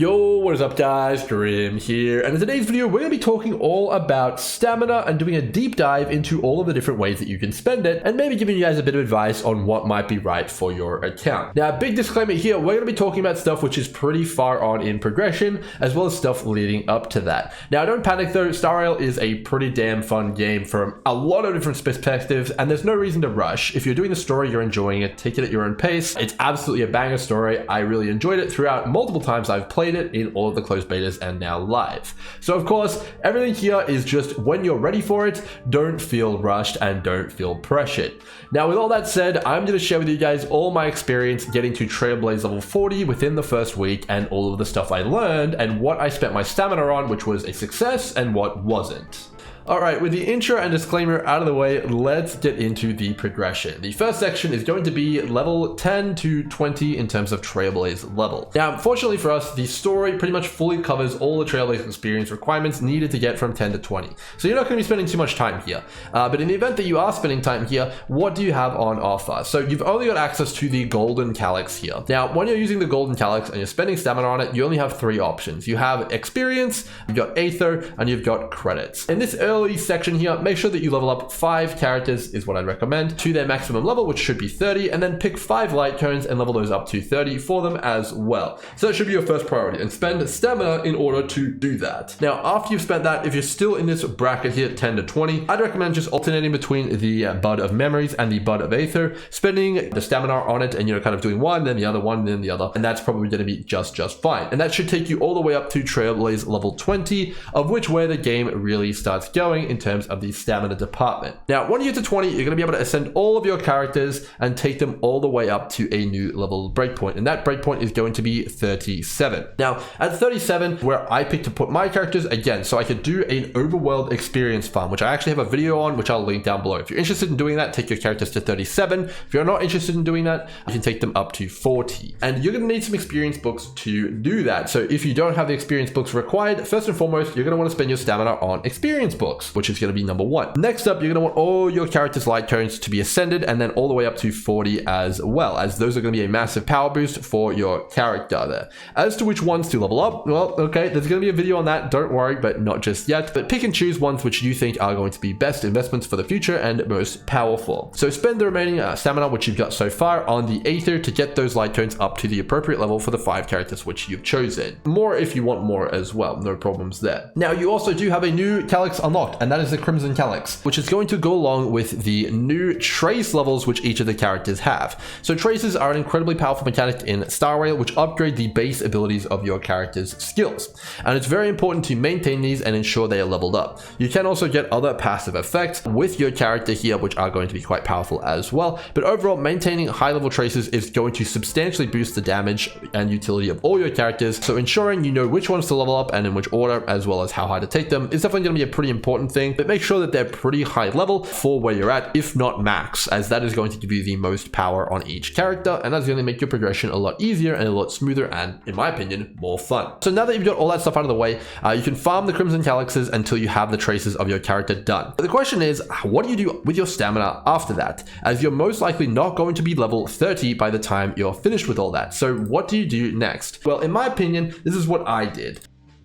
Yo, what is up guys, Grim here, and in today's video we're going to be talking all about stamina and doing a deep dive into all of the different ways that you can spend it, and maybe giving you guys a bit of advice on what might be right for your account. Now, a big disclaimer here, we're going to be talking about stuff which is pretty far on in progression, as well as stuff leading up to that. Now, don't panic though, Star Rail is a pretty damn fun game from a lot of different perspectives, and there's no reason to rush. If you're doing the story, you're enjoying it, take it at your own pace. It's absolutely a banger story. I really enjoyed it throughout multiple times I've played it in all of the closed betas and now live. So of course, everything here is just when you're ready for it, don't feel rushed and don't feel pressured. Now, with all that said, I'm going to share with you guys all my experience getting to Trailblaze level 40 within the first week, and all of the stuff I learned and what I spent my stamina on, which was a success, and what wasn't. Alright, with the intro and disclaimer out of the way, let's get into the progression. The first section is going to be level 10 to 20 in terms of Trailblaze level. Now, fortunately for us, the story pretty much fully covers all the Trailblaze experience requirements needed to get from 10 to 20. So you're not going to be spending too much time here. But in the event that you are spending time here, what do you have on offer? So you've only got access to the golden Calyx here. Now, when you're using the golden Calyx and you're spending stamina on it, you only have three options. You have experience, you've got Aether, and you've got credits. In this early section here, make sure that you level up 5 characters is what I'd recommend to their maximum level, which should be 30, and then pick 5 light cones and level those up to 30 for them as well. So that should be your first priority, and spend stamina in order to do that. Now, after you've spent that, if you're still in this bracket here, 10 to 20, I'd recommend just alternating between the Bud of Memories and the Bud of Aether, spending the stamina on it and, you know, kind of doing one, then the other, one, then the other, and that's probably going to be just fine. And that should take you all the way up to Trailblaze level 20, of which where the game really starts going in terms of the stamina department. Now, when you get to 20, you're going to be able to ascend all of your characters and take them all the way up to a new level breakpoint, and that breakpoint is going to be 37. Now, at 37, where I picked to put my characters, again, so I could do an overworld experience farm, which I actually have a video on, which I'll link down below. If you're interested in doing that, take your characters to 37. If you're not interested in doing that, you can take them up to 40. And you're going to need some experience books to do that. So if you don't have the experience books required, first and foremost, you're going to want to spend your stamina on experience books, which is going to be number 1. Next up, you're going to want all your characters' light cones to be ascended, and then all the way up to 40 as well, as those are going to be a massive power boost for your character there. As to which ones to level up, well, okay, there's going to be a video on that, don't worry, but not just yet. But pick and choose ones which you think are going to be best investments for the future and most powerful. So spend the remaining stamina which you've got so far on the Aether to get those light cones up to the appropriate level for the 5 characters which you've chosen. More if you want more as well, no problems there. Now, you also do have a new Calyx unlocked, and that is the Crimson Calyx, which is going to go along with the new trace levels which each of the characters have. So traces are an incredibly powerful mechanic in Star Rail, which upgrade the base abilities of your character's skills, and it's very important to maintain these and ensure they are leveled up. You can also get other passive effects with your character here, which are going to be quite powerful as well, but overall, maintaining high level traces is going to substantially boost the damage and utility of all your characters, so ensuring you know which ones to level up and in which order, as well as how high to take them, is definitely going to be a pretty important thing. But make sure that they're pretty high level for where you're at, if not max, as that is going to give you the most power on each character, and that's going to make your progression a lot easier and a lot smoother and, in my opinion, more fun. So now that you've got all that stuff out of the way, you can farm the Crimson Calyxes until you have the traces of your character done. But the question is, what do you do with your stamina after that, as you're most likely not going to be level 30 by the time you're finished with all that. So what do you do next? Well, in my opinion, this is what I did.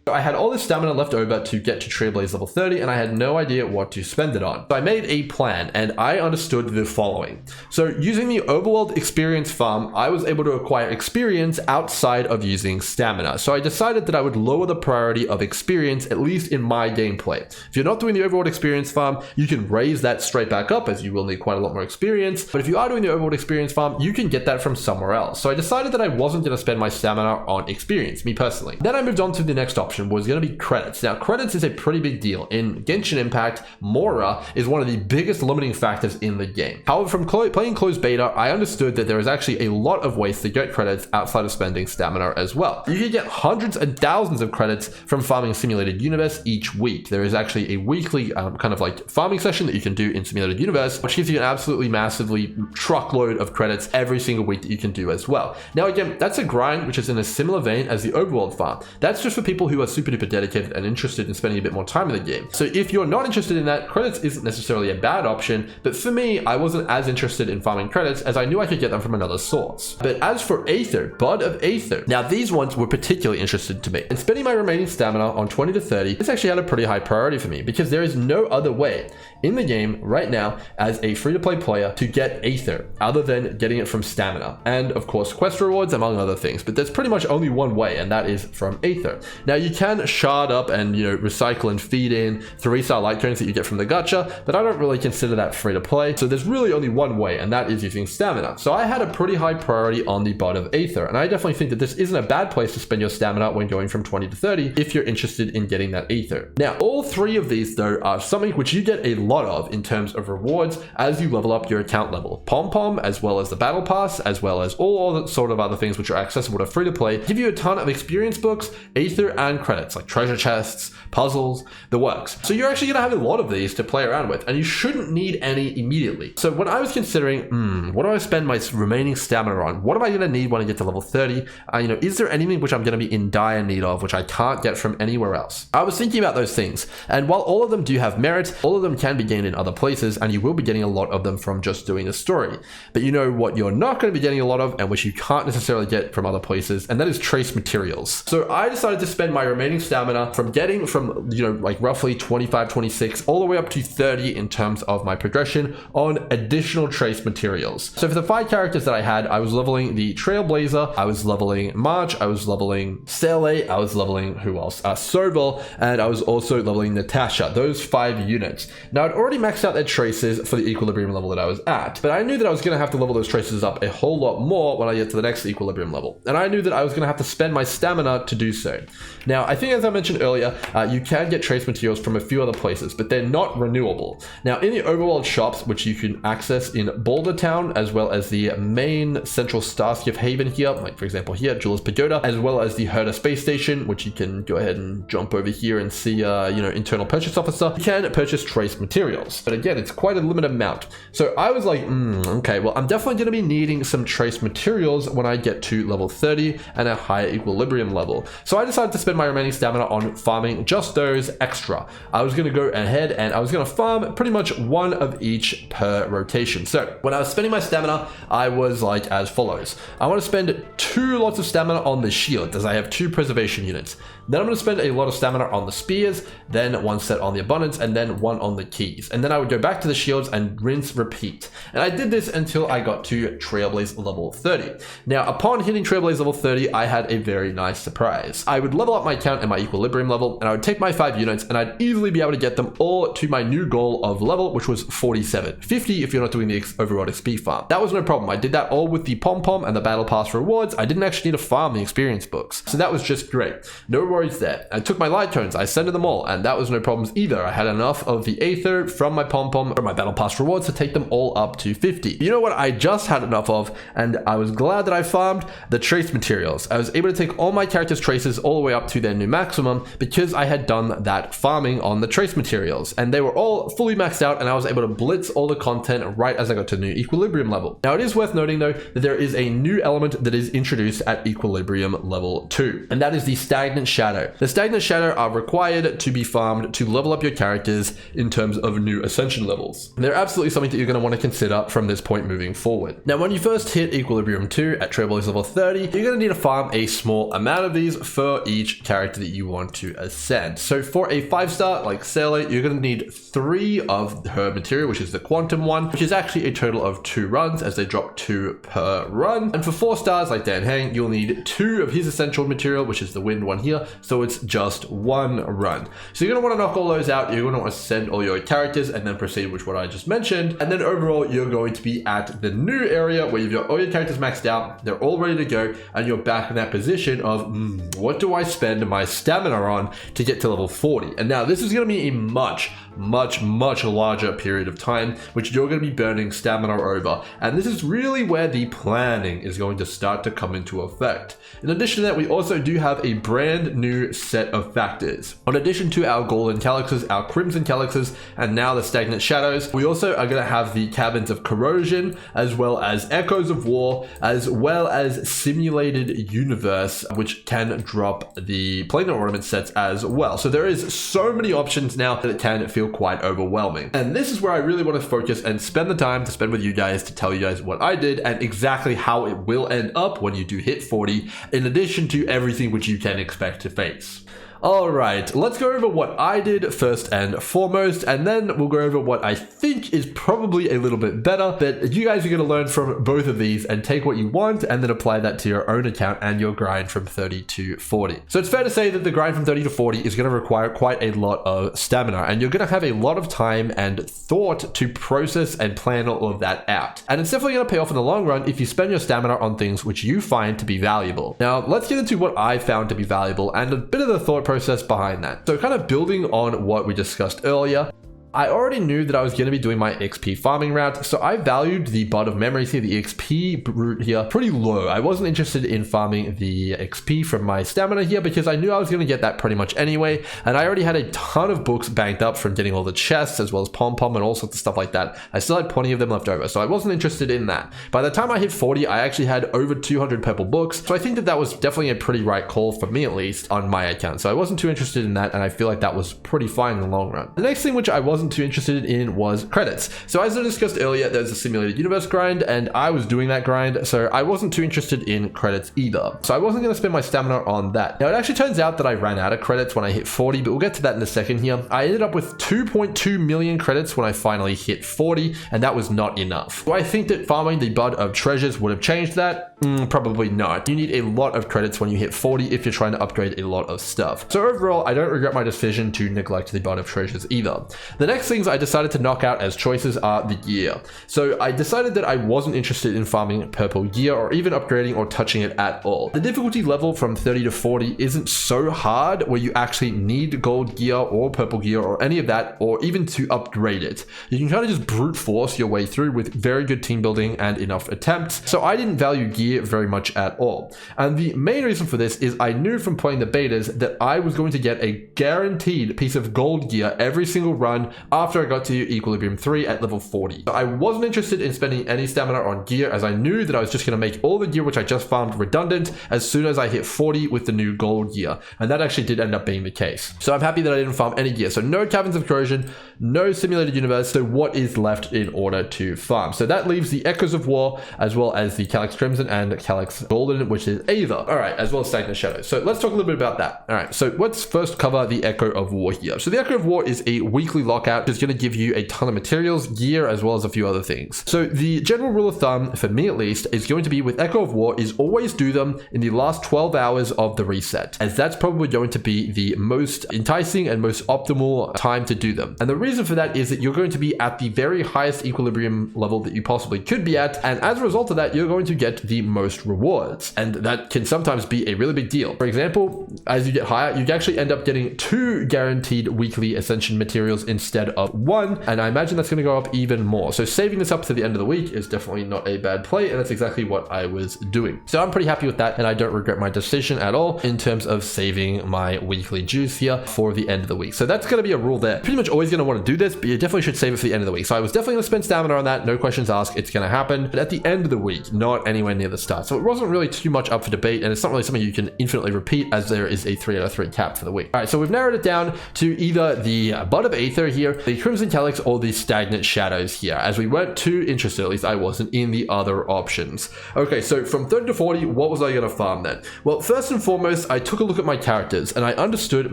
So I had all this stamina left over to get to Trailblaze level 30, and I had no idea what to spend it on. So I made a plan, and I understood the following. So using the overworld experience farm, I was able to acquire experience outside of using stamina. So I decided that I would lower the priority of experience, at least in my gameplay. If you're not doing the overworld experience farm, you can raise that straight back up, as you will need quite a lot more experience. But if you are doing the overworld experience farm, you can get that from somewhere else. So I decided that I wasn't going to spend my stamina on experience, me personally. Then I moved on to the next option, was going to be credits. Now, credits is a pretty big deal. In Genshin Impact, Mora is one of the biggest limiting factors in the game. However, from playing closed beta, I understood that there is actually a lot of ways to get credits outside of spending stamina as well. You can get hundreds and thousands of credits from farming Simulated Universe each week. There is actually a weekly kind of like farming session that you can do in Simulated Universe, which gives you an absolutely massively truckload of credits every single week that you can do as well. Now, again, that's a grind which is in a similar vein as the overworld farm. That's just for people who are are super duper dedicated and interested in spending a bit more time in the game. So if you're not interested in that, credits isn't necessarily a bad option, but for me, I wasn't as interested in farming credits as I knew I could get them from another source. But as for Aether, Bud of Aether, now these ones were particularly interested to me. And spending my remaining stamina on 20 to 30, this actually had a pretty high priority for me because there is no other way in the game right now as a free-to-play player to get Aether other than getting it from stamina and of course quest rewards among other things, but there's pretty much only one way, and that is from Aether. Now you can shard up and recycle and feed in 3-star light coins that you get from the gacha, but I don't really consider that free to play, so there's really only one way, and that is using stamina. So I had a pretty high priority on the Bud of Aether, and I definitely think that this isn't a bad place to spend your stamina when going from 20 to 30 if you're interested in getting that Aether. Now all three of these though are something which you get a lot of in terms of rewards as you level up your account level. Pom-Pom, as well as the battle pass, as well as all the sort of other things which are accessible to free to play, give you a ton of experience books, Aether, and credits like treasure chests, puzzles, the works. So you're actually going to have a lot of these to play around with, and you shouldn't need any immediately. So when I was considering, what do I spend my remaining stamina on? What am I going to need when I get to level 30? Is there anything which I'm going to be in dire need of which I can't get from anywhere else? I was thinking about those things, and while all of them do have merit, all of them can be gained in other places, and you will be getting a lot of them from just doing a story. But you know what you're not going to be getting a lot of, and which you can't necessarily get from other places, and that is trace materials. So I decided to spend my remaining stamina from getting from, like roughly 25, 26, all the way up to 30 in terms of my progression on additional trace materials. So for the 5 characters that I had, I was leveling the Trailblazer, I was leveling March, I was leveling Sele, I was leveling, who else? Sobel, and I was also leveling Natasha, those 5 units. Now I'd already maxed out their traces for the equilibrium level that I was at, but I knew that I was going to have to level those traces up a whole lot more when I get to the next equilibrium level, and I knew that I was going to have to spend my stamina to do so. Now I think, as I mentioned earlier, you can get trace materials from a few other places, but they're not renewable. Now in the overworld shops, which you can access in Boulder Town, as well as the main central Starskiff Haven here, like for example here, Jules Pagoda, as well as the Herder Space Station, which you can go ahead and jump over here and see, internal purchase officer, you can purchase trace materials. But again, it's quite a limited amount. So I was like, okay, well, I'm definitely going to be needing some trace materials when I get to level 30 and a higher equilibrium level. So I decided to spend my remaining stamina on farming just those extra. I was going to go ahead and I was going to farm pretty much one of each per rotation. So when I was spending my stamina, I was like as follows. I want to spend 2 lots of stamina on the shield, as I have 2 preservation units. Then I'm going to spend a lot of stamina on the spears, then 1 set on the abundance, and then 1 on the keys. And then I would go back to the shields and rinse, repeat. And I did this until I got to Trailblaze level 30. Now, upon hitting Trailblaze level 30, I had a very nice surprise. I would level up my count and my equilibrium level, and I would take my 5 units, and I'd easily be able to get them all to my new goal of level, which was 47. 50 if you're not doing the overworld XP farm. That was no problem. I did that all with the pom-pom and the battle pass rewards. I didn't actually need to farm the experience books. So that was just great. No worries there. I took my light cones, I sent them all, and that was no problems either. I had enough of the Aether from my pom-pom or my battle pass rewards to take them all up to 50. You know what I just had enough of, and I was glad that I farmed? The trace materials. I was able to take all my characters' traces all the way up to their new maximum because I had done that farming on the trace materials, and they were all fully maxed out, and I was able to blitz all the content right as I got to new equilibrium level. Now it is worth noting though that there is a new element that is introduced at equilibrium level 2, and that is the stagnant shadow. The stagnant shadow are required to be farmed to level up your characters in terms of new ascension levels. They're absolutely something that you're going to want to consider from this point moving forward. Now when you first hit equilibrium 2 at Trailblaze level 30, you're going to need to farm a small amount of these for each character that you want to ascend. So for a 5-star like Sailor, you're going to need 3 of her material, which is the quantum one, which is actually a total of 2 runs as they drop 2 per run. And for 4 stars like Dan Hang, you'll need 2 of his essential material, which is the wind one here. So it's just 1 run. So you're going to want to knock all those out. You're going to want to send all your characters and then proceed with what I just mentioned. And then overall, you're going to be at the new area where you've got all your characters maxed out. They're all ready to go. And you're back in that position of, what do I spend my stamina on to get to level 40? And now this is going to be a much larger period of time, which you're going to be burning stamina over. And this is really where the planning is going to start to come into effect. In addition to that, we also do have a brand new set of factors. In addition to our golden calyxes, our crimson calyxes, and now the stagnant shadows, we also are going to have the caverns of corrosion, as well as echoes of war, as well as simulated universe, which can drop the the planar ornament sets as well. So there is so many options now that it can feel quite overwhelming. And this is where I really want to focus and spend the time to spend with you guys to tell you guys what I did and exactly how it will end up when you do hit 40, in addition to everything which you can expect to face. Alright, let's go over what I did first and foremost, and then we'll go over what I think is probably a little bit better, but you guys are going to learn from both of these and take what you want and then apply that to your own account and your grind from 30 to 40. So it's fair to say that the grind from 30 to 40 is going to require quite a lot of stamina, and you're going to have a lot of time and thought to process and plan all of that out. And it's definitely going to pay off in the long run if you spend your stamina on things which you find to be valuable. Now, let's get into what I found to be valuable and a bit of the thought process behind that. So kind of building on what we discussed earlier, I already knew that I was going to be doing my XP farming route, so I valued the bud of memories here, the XP route here, pretty low. I wasn't interested in farming the XP from my stamina here because I knew I was going to get that pretty much anyway, and I already had a ton of books banked up from getting all the chests as well as pom-pom and all sorts of stuff like that. I still had plenty of them left over, so I wasn't interested in that. By the time I hit 40, I actually had over 200 purple books, so I think that that was definitely a pretty right call for me, at least on my account. So I wasn't too interested in that, and I feel like that was pretty fine in the long run. The next thing which I wasn't too interested in was credits. So as I discussed earlier, there's a simulated universe grind, and I was doing that grind, so I wasn't too interested in credits either. So I wasn't going to spend my stamina on that. Now, it actually turns out that I ran out of credits when I hit 40, but we'll get to that in a second here. I ended up with 2.2 million credits when I finally hit 40, and that was not enough. Do I think that farming the bud of treasures would have changed that? Probably not. You need a lot of credits when you hit 40 if you're trying to upgrade a lot of stuff. So overall, I don't regret my decision to neglect the bud of treasures either. The next things I decided to knock out as choices are the gear. So I decided that I wasn't interested in farming purple gear or even upgrading or touching it at all. The difficulty level from 30 to 40 isn't so hard where you actually need gold gear or purple gear or any of that, or even to upgrade it. You can kind of just brute force your way through with very good team building and enough attempts. So I didn't value gear very much at all. And the main reason for this is I knew from playing the betas that I was going to get a guaranteed piece of gold gear every single run after I got to Equilibrium 3 at level 40. So I wasn't interested in spending any stamina on gear, as I knew that I was just going to make all the gear which I just farmed redundant as soon as I hit 40 with the new gold gear. And that actually did end up being the case. So I'm happy that I didn't farm any gear. So no Caverns of Corrosion, no Simulated Universe. So what is left in order to farm? So that leaves the Echoes of War, as well as the Calyx Crimson and Calyx Golden, which is Aether. All right, as well as Stagnant Shadows. So let's talk a little bit about that. All right, so let's first cover the Echo of War here. So the Echo of War is a weekly lockout. It's going to give you a ton of materials, gear, as well as a few other things. So the general rule of thumb, for me at least, is going to be with Echo of War is always do them in the last 12 hours of the reset, as that's probably going to be the most enticing and most optimal time to do them. And the reason for that is that you're going to be at the very highest equilibrium level that you possibly could be at, and as a result of that, you're going to get the most rewards, and that can sometimes be a really big deal. For example, as you get higher, you actually end up getting 2 guaranteed weekly Ascension materials instead of 1, and I imagine that's going to go up even more. So saving this up to the end of the week is definitely not a bad play, and that's exactly what I was doing. So I'm pretty happy with that, and I don't regret my decision at all in terms of saving my weekly juice here for the end of the week. So that's going to be a rule there. Pretty much always going to want to do this, but you definitely should save it for the end of the week. So I was definitely going to spend stamina on that, no questions asked, it's going to happen, but at the end of the week, not anywhere near the start. So it wasn't really too much up for debate, and it's not really something you can infinitely repeat, as there is a 3 out of 3 cap for the week. All right, so we've narrowed it down to either the Bud of Aether here, the Crimson Calyx, or the Stagnant Shadows here, as we weren't too interested, at least I wasn't, in the other options. Okay, so from 30 to 40, what was I going to farm then? Well, first and foremost, I took a look at my characters, and I understood,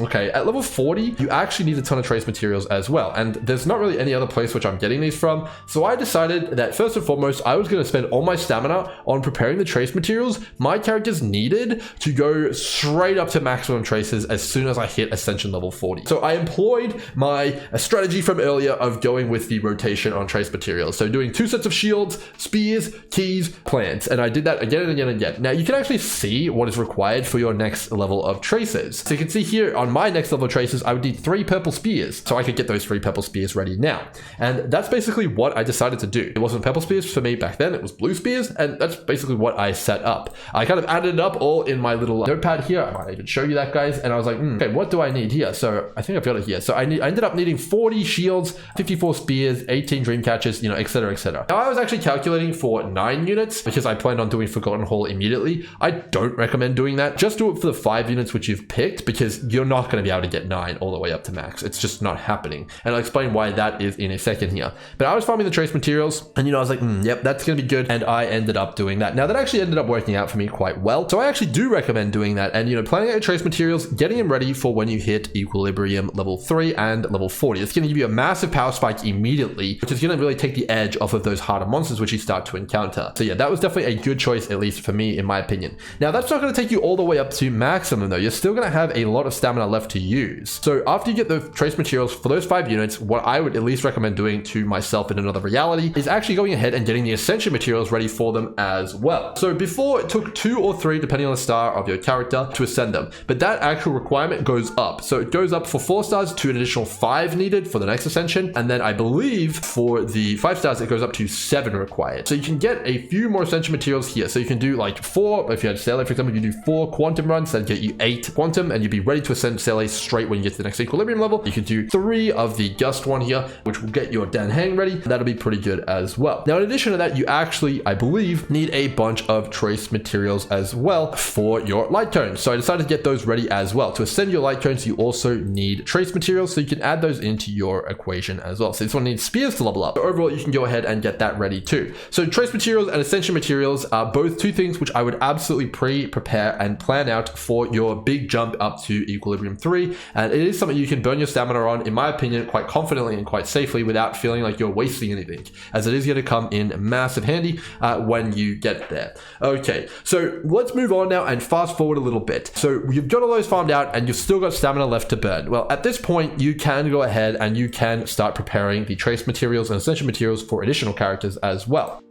okay, at level 40, you actually need a ton of trace materials as well, and there's not really any other place which I'm getting these from, so I decided that first and foremost, I was going to spend all my stamina on preparing the trace materials my characters needed to go straight up to maximum traces as soon as I hit Ascension level 40. So I employed my strategy from earlier of going with the rotation on trace materials. So doing 2 sets of shields, spears, keys, plants, and I did that again and again and again. Now you can actually see what is required for your next level of traces. So you can see here on my next level of traces, I would need 3 purple spears. So I could get those 3 purple spears ready now. And that's basically what I decided to do. It wasn't purple spears for me back then, it was blue spears, and that's basically what I set up. I kind of added it up all in my little notepad here. I might even show you that, guys. And I was like, okay, what do I need here? So I think I've got it here. So I ended up needing needing 40 shields, 54 spears, 18 dream catchers, you know, etc, etc. Now I was actually calculating for 9 units because I planned on doing Forgotten Hall immediately. I don't recommend doing that. Just do it for the 5 units which you've picked, because you're not going to be able to get 9 all the way up to max. It's just not happening. And I'll explain why that is in a second here. But I was farming the trace materials, and you know, I was like, yep, that's going to be good. And I ended up doing that. Now that actually ended up working out for me quite well. So I actually do recommend doing that, and you know, planning out your trace materials, getting them ready for when you hit equilibrium level 3 and level 40. It's going to give you a massive power spike immediately, which is going to really take the edge off of those harder monsters which you start to encounter. So yeah, that was definitely a good choice, at least for me, in my opinion. Now that's not going to take you all the way up to maximum though. You're still going to have a lot of stamina left to use. So after you get the trace materials for those 5 units, what I would at least recommend doing to myself in another reality is actually going ahead and getting the Ascension materials ready for them as well. So before, it took 2 or 3, depending on the star of your character, to ascend them, but that actual requirement goes up. So it goes up for 4 stars to an additional 5 needed for the next Ascension, and then I believe for the 5 stars it goes up to 7 required. So you can get a few more Ascension materials here. So you can do like 4, if you had Sailor for example, you do 4 quantum runs, that'd get you 8 quantum, and you'd be ready to ascend Sailor straight when you get to the next equilibrium level. You can do 3 of the gust one here, which will get your Dan Hang ready. That'll be pretty good as well. Now in addition to that, you actually, I believe, need a bunch of trace materials as well for your light cones. So I decided to get those ready as well. To ascend your light cones, you also need trace materials, so you can add those into your equation as well. So this one needs spears to level up. So overall, you can go ahead and get that ready too. So trace materials and Ascension materials are both 2 things which I would absolutely prepare and plan out for your big jump up to equilibrium 3. And it is something you can burn your stamina on, in my opinion, quite confidently and quite safely without feeling like you're wasting anything, as it is going to come in massive handy when you get there. Okay, so let's move on now and fast forward a little bit. So you've got all those farmed out and you've still got stamina left to burn. Well, at this point, you can go ahead and you can start preparing the trace materials and Ascension materials for additional characters as well.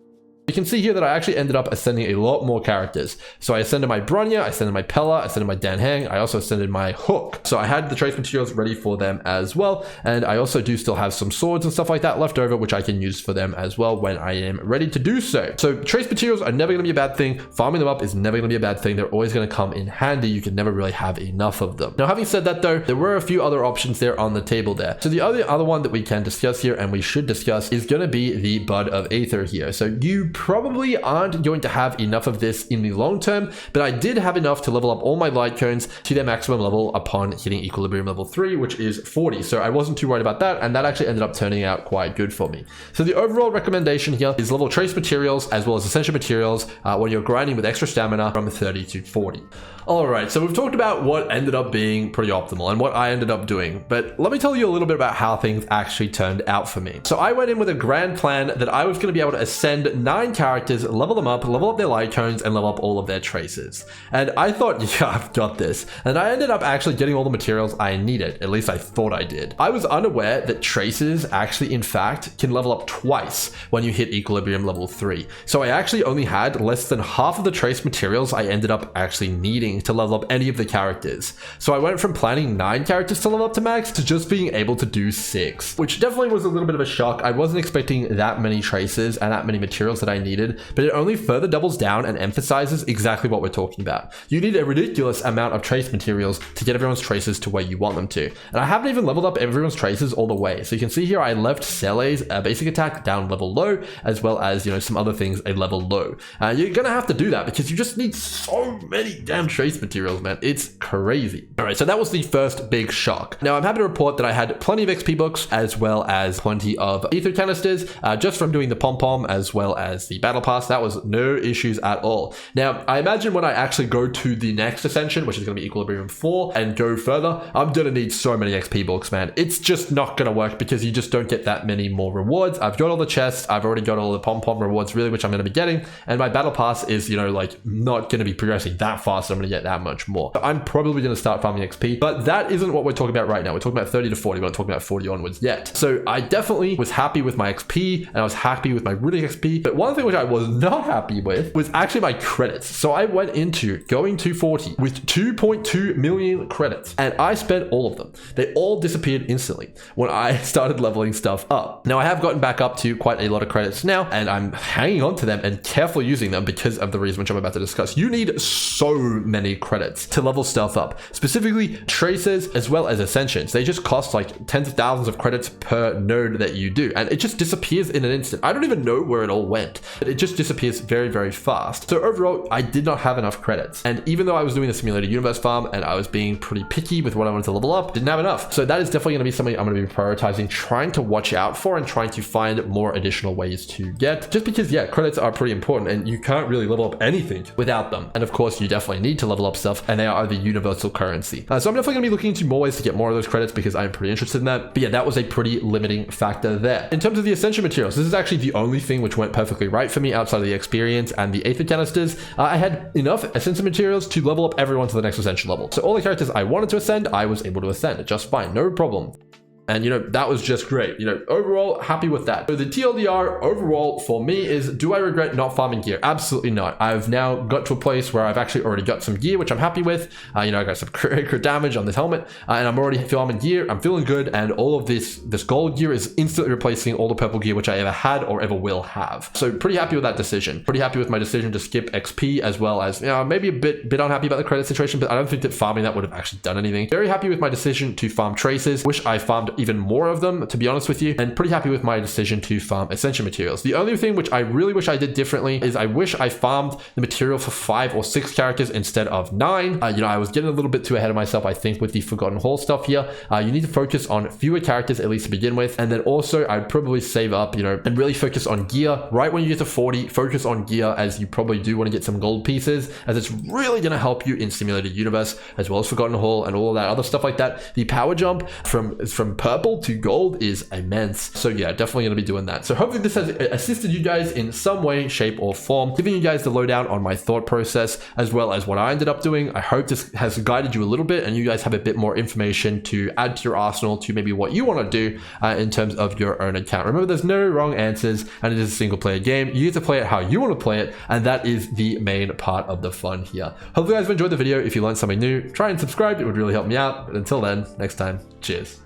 You can see here that I actually ended up ascending a lot more characters. So I ascended my Bronya, I ascended my Pella, I ascended my Dan Hang, I also ascended my Hook. So I had the trace materials ready for them as well. And I also do still have some swords and stuff like that left over, which I can use for them as well when I am ready to do so. So trace materials are never going to be a bad thing. Farming them up is never going to be a bad thing. They're always going to come in handy. You can never really have enough of them. Now, having said that though, there were a few other options there on the table there. So the other one that we can discuss here, and we should discuss, is going to be the Bud of Aether here. So you probably aren't going to have enough of this in the long term, but I did have enough to level up all my light cones to their maximum level upon hitting equilibrium level 3, which is 40. So I wasn't too worried about that, and that actually ended up turning out quite good for me. So the overall recommendation here is level trace materials as well as Ascension materials when you're grinding with extra stamina from 30 to 40. Alright, so we've talked about what ended up being pretty optimal and what I ended up doing, but let me tell you a little bit about how things actually turned out for me. So I went in with a grand plan that I was going to be able to ascend 9 characters, level them up, level up their light cones, and level up all of their traces. And I thought, yeah, I've got this. And I ended up actually getting all the materials I needed, at least I thought I did. I was unaware that traces actually, in fact, can level up twice when you hit equilibrium level 3. So I actually only had less than half of the trace materials I ended up actually needing to level up any of the characters. So I went from planning 9 characters to level up to max to just being able to do 6, which definitely was a little bit of a shock. I wasn't expecting that many traces and that many materials that I needed, but it only further doubles down and emphasizes exactly what we're talking about. You need a ridiculous amount of trace materials to get everyone's traces to where you want them to. And I haven't even leveled up everyone's traces all the way. So you can see here I left Cele's basic attack down level low, as well as, you know, some other things a level low. You're gonna have to do that because you just need so many damn trace materials, man. It's crazy. All right, so that was the first big shock. Now I'm happy to report that I had plenty of XP books as well as plenty of ether canisters just from doing the pom-pom as well as the battle pass. That was no issues at all. Now I imagine when I actually go to the next Ascension, which is going to be equilibrium 4, and go further, I'm gonna need so many XP books, man. It's just not gonna work because you just don't get that many more rewards. I've got all the chests, I've already got all the pom-pom rewards really, which I'm gonna be getting, and my battle pass is, you know, like not gonna be progressing that fast. So I'm gonna get that much more. I'm probably going to start farming XP, but that isn't what we're talking about right now. We're talking about 30 to 40. We're not talking about 40 onwards yet. So I definitely was happy with my XP and I was happy with my runic XP. But one one thing which I was not happy with was actually my credits. So I went into going 240 with 2.2 million credits, and I spent all of them. They all disappeared instantly when I started leveling stuff up. Now I have gotten back up to quite a lot of credits now, and I'm hanging on to them and carefully using them because of the reason which I'm about to discuss. You need so many credits to level stuff up, specifically traces as well as ascensions. They just cost like tens of thousands of credits per node that you do, and it just disappears in an instant. I don't even know where it all went. It just disappears very, very fast. So overall, I did not have enough credits, and even though I was doing the simulated universe farm and I was being pretty picky with what I wanted to level up, didn't have enough. So that is definitely going to be something I'm going to be prioritizing, trying to watch out for and trying to find more additional ways to get, just because yeah, credits are pretty important and you can't really level up anything without them. And of course you definitely need to level up stuff, and they are the universal currency. So I'm definitely going to be looking into more ways to get more of those credits because I'm pretty interested in that. But yeah, that was a pretty limiting factor there. In terms of the Ascension materials, this is actually the only thing which went perfectly right for me outside of the experience and the Aether canisters. I had enough Ascension materials to level up everyone to the next Ascension level. So all the characters I wanted to ascend, I was able to ascend just fine, no problem. And, you know, that was just great. You know, overall, happy with that. So the TLDR overall for me is, do I regret not farming gear? Absolutely not. I've now got to a place where I've actually already got some gear, which I'm happy with. You know, I got some crit damage on this helmet, and I'm already farming gear. I'm feeling good, and all of this gold gear is instantly replacing all the purple gear, which I ever had or ever will have. So pretty happy with that decision. Pretty happy with my decision to skip XP, as well as, you know, maybe a bit unhappy about the credit situation, but I don't think that farming that would have actually done anything. Very happy with my decision to farm traces. Wish I farmed even more of them, to be honest with you, and pretty happy with my decision to farm Ascension materials. The only thing which I really wish I did differently is I wish I farmed the material for 5 or 6 characters instead of 9. You know, I was getting a little bit too ahead of myself, I think, with the Forgotten Hall stuff here. You need to focus on fewer characters, at least to begin with, and then also I'd probably save up, you know, and really focus on gear. Right when you get to 40, focus on gear, as you probably do want to get some gold pieces, as it's really going to help you in Simulated Universe, as well as Forgotten Hall and all of that other stuff like that. The power jump from purple to gold is immense. So yeah, definitely going to be doing that. So hopefully this has assisted you guys in some way, shape, or form, giving you guys the lowdown on my thought process, as well as what I ended up doing. I hope this has guided you a little bit and you guys have a bit more information to add to your arsenal to maybe what you want to do in terms of your own account. Remember, there's no wrong answers, and it is a single player game. You get to play it how you want to play it, and that is the main part of the fun here. Hopefully you guys have enjoyed the video. If you learned something new, try and subscribe. It would really help me out. But until then, next time, cheers.